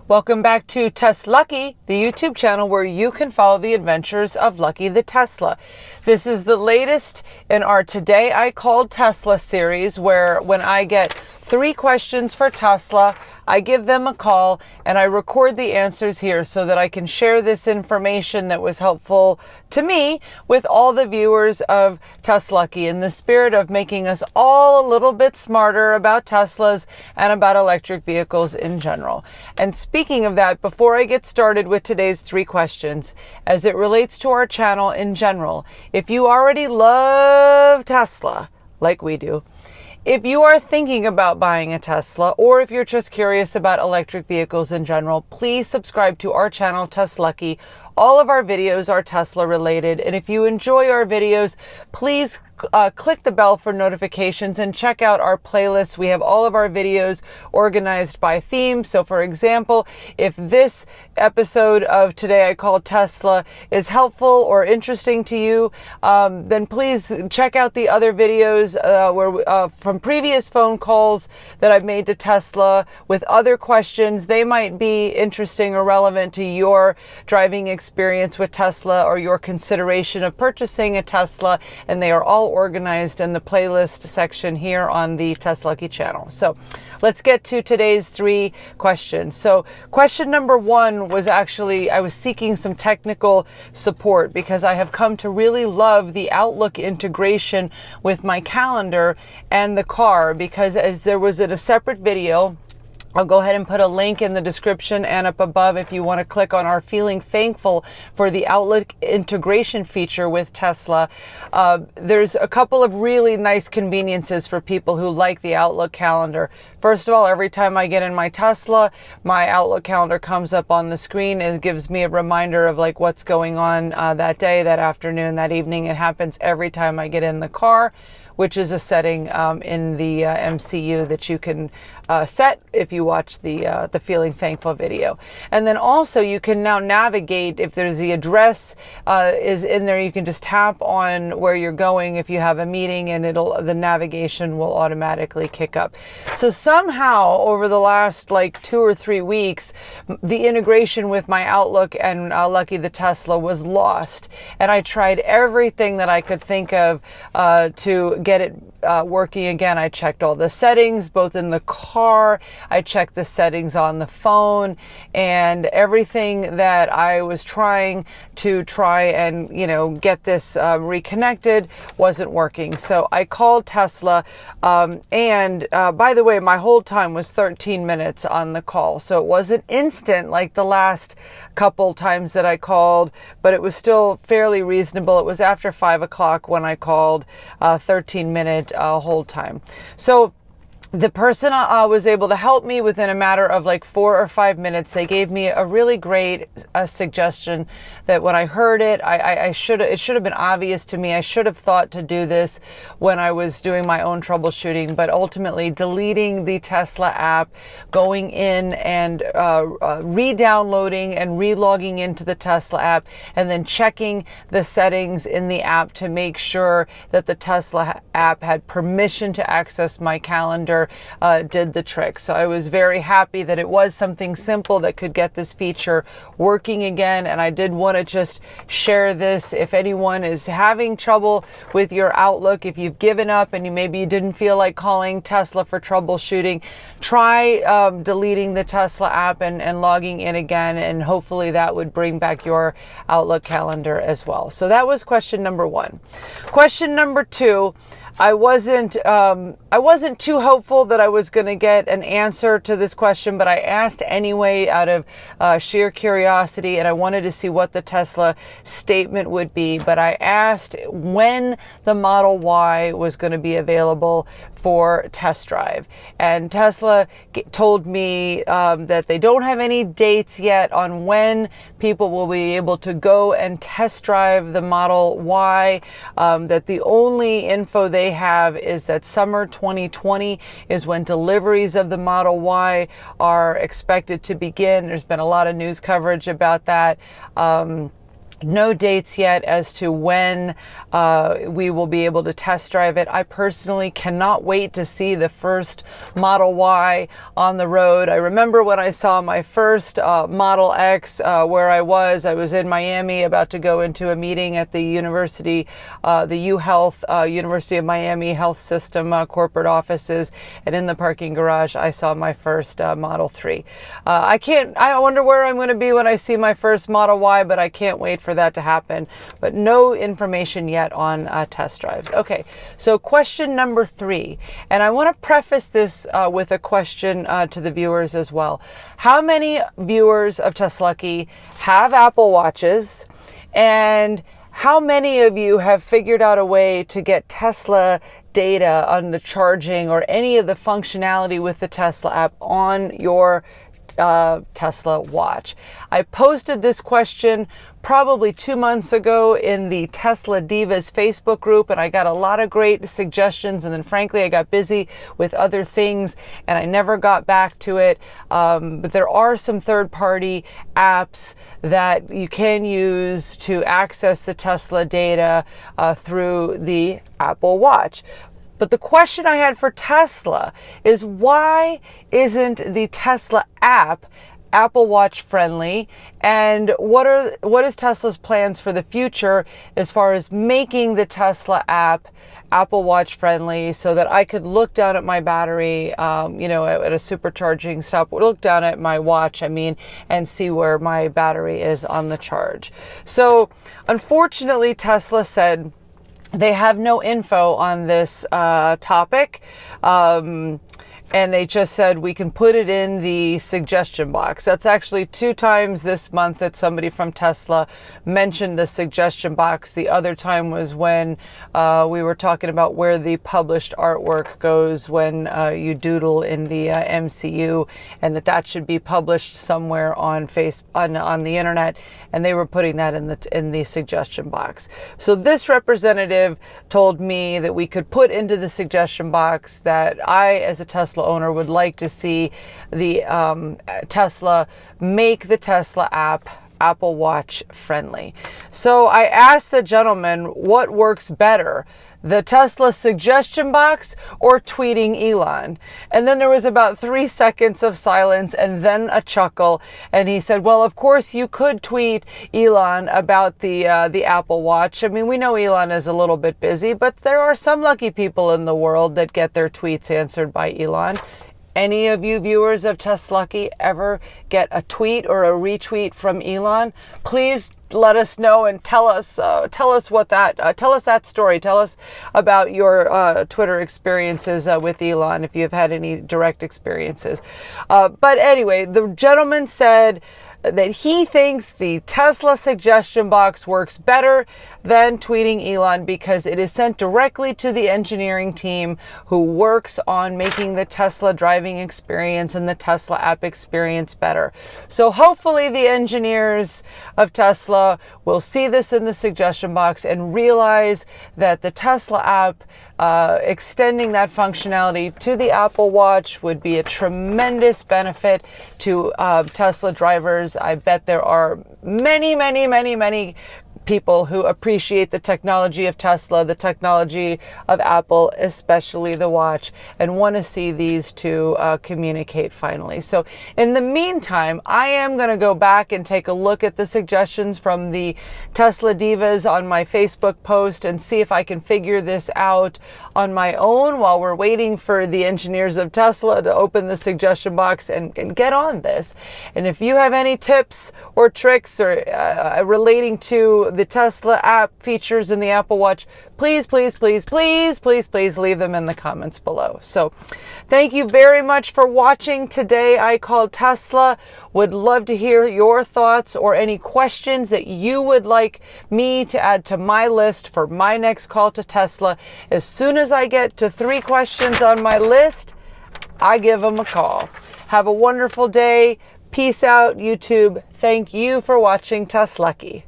Welcome back to TesLUCKY, the YouTube channel where you can follow the adventures of Lucky the Tesla. This is the latest in our Today I Called Tesla series, where when I get 3 questions for Tesla, I give them a call and I record the answers here so that I can share this information that was helpful to me with all the viewers of TesLUCKY, in the spirit of making us all a little bit smarter about Teslas and about electric vehicles in general. And speaking of that, before I get started with today's 3 questions, as it relates to our channel in general, if you already love Tesla, like we do, if you are thinking about buying a Tesla, or if you're just curious about electric vehicles in general, please subscribe to our channel, TesLUCKY. All of our videos are Tesla related. And if you enjoy our videos, please click the bell for notifications and check out our playlist. We have all of our videos organized by theme. So for example, if this episode of Today I Called Tesla is helpful or interesting to you, then please check out the other videos from previous phone calls that I've made to Tesla with other questions. They might be interesting or relevant to your driving experience with Tesla or your consideration of purchasing a Tesla, and they are all organized in the playlist section here on the TesLUCKY channel. So let's get to today's 3 questions. So question number 1 was actually, I was seeking some technical support because I have come to really love the Outlook integration with my calendar and the car, because as there was in a separate video, I'll go ahead and put a link in the description and up above if you want to click on our Feeling Thankful for the Outlook integration feature with Tesla. There's a couple of really nice conveniences for people who like the Outlook calendar. First of all, every time I get in my Tesla, my Outlook calendar comes up on the screen and gives me a reminder of like what's going on that day, that afternoon, that evening. It happens every time I get in the car, which is a setting in the MCU that you can set if you watch the Feeling Thankful video. And then also you can now navigate, if there's the address is in there, you can just tap on where you're going if you have a meeting, and the navigation will automatically kick up. So somehow over the last like 2 or 3 weeks, the integration with my Outlook and Lucky the Tesla was lost. And I tried everything that I could think of to get it working again. I checked all the settings, both in the car, I checked the settings on the phone, and everything that I was trying and get this reconnected wasn't working. So I called Tesla, and by the way, my hold time was 13 minutes on the call. So it wasn't instant like the last couple times that I called, but it was still fairly reasonable. It was after 5 o'clock when I called, 13-minute hold time. So the person was able to help me within a matter of like 4 or 5 minutes. They gave me a really great suggestion that when I heard it, it should have been obvious to me. I should have thought to do this when I was doing my own troubleshooting, but ultimately deleting the Tesla app, going in and re-downloading and re-logging into the Tesla app, and then checking the settings in the app to make sure that the Tesla app had permission to access my calendar did the trick. So I was very happy that it was something simple that could get this feature working again. And I did want to just share this. If anyone is having trouble with your Outlook, if you've given up and maybe you didn't feel like calling Tesla for troubleshooting, try deleting the Tesla app and logging in again, and hopefully that would bring back your Outlook calendar as well. So that was question number 1. Question number 2, I wasn't too hopeful that I was going to get an answer to this question, but I asked anyway out of sheer curiosity, and I wanted to see what the Tesla statement would be. But I asked when the Model Y was going to be available for test drive, and Tesla told me that they don't have any dates yet on when people will be able to go and test drive the Model Y, that the only info they have is that summer 2020 is when deliveries of the Model Y are expected to begin. There's been a lot of news coverage about that. No dates yet as to when we will be able to test drive it. I personally cannot wait to see the first Model Y on the road. I remember when I saw my first Model X, where I was in Miami about to go into a meeting at the university, the UHealth, University of Miami Health System corporate offices, and in the parking garage I saw my first Model 3. I wonder where I'm going to be when I see my first Model Y, but I can't wait for that to happen. But no information yet on test drives. Okay, so question number 3, and I want to preface this with a question to the viewers as well. How many viewers of TesLUCKY have Apple Watches, and how many of you have figured out a way to get Tesla data on the charging or any of the functionality with the Tesla app on your Tesla watch? I posted this question probably 2 months ago in the Tesla Divas Facebook group, and I got a lot of great suggestions, and then frankly I got busy with other things and I never got back to it. But there are some third-party apps that you can use to access the Tesla data through the Apple Watch. But the question I had for Tesla is, why isn't the Tesla app Apple Watch friendly, and what is Tesla's plans for the future as far as making the Tesla app Apple Watch friendly, so that I could look down at my battery, at a supercharging stop, look down at my watch, and see where my battery is on the charge. So unfortunately, Tesla said they have no info on this topic. And they just said we can put it in the suggestion box. That's actually 2 times this month that somebody from Tesla mentioned the suggestion box. The other time was when we were talking about where the published artwork goes when you doodle in the MCU, and that should be published somewhere on the internet. And they were putting that in the suggestion box. So this representative told me that we could put into the suggestion box that I, as a Tesla owner, would like to see the Tesla make the Tesla app Apple Watch friendly. So I asked the gentleman what works better, the Tesla suggestion box or tweeting Elon. And then there was about 3 seconds of silence and then a chuckle. And he said, well, of course you could tweet Elon about the Apple Watch. We know Elon is a little bit busy, but there are some lucky people in the world that get their tweets answered by Elon. Any of you viewers of TesLUCKY ever get a tweet or a retweet from Elon? Please let us know and tell us that story. Tell us about your Twitter experiences with Elon, if you've had any direct experiences. But anyway, the gentleman said that he thinks the Tesla suggestion box works better than tweeting Elon because it is sent directly to the engineering team who works on making the Tesla driving experience and the Tesla app experience better. So hopefully the engineers of Tesla will see this in the suggestion box and realize that the Tesla app extending that functionality to the Apple Watch would be a tremendous benefit to Tesla drivers. I bet there are many people who appreciate the technology of Tesla, the technology of Apple, especially the watch, and want to see these two communicate finally. So in the meantime, I am going to go back and take a look at the suggestions from the Tesla Divas on my Facebook post and see if I can figure this out on my own while we're waiting for the engineers of Tesla to open the suggestion box and get on this. And if you have any tips or tricks or relating to the Tesla app features in the Apple Watch, please leave them in the comments below. So thank you very much for watching today. I Called Tesla. Would love to hear your thoughts or any questions that you would like me to add to my list for my next call to Tesla. As soon as I get to 3 questions on my list, I give them a call. Have a wonderful day. Peace out, YouTube. Thank you for watching TesLUCKY.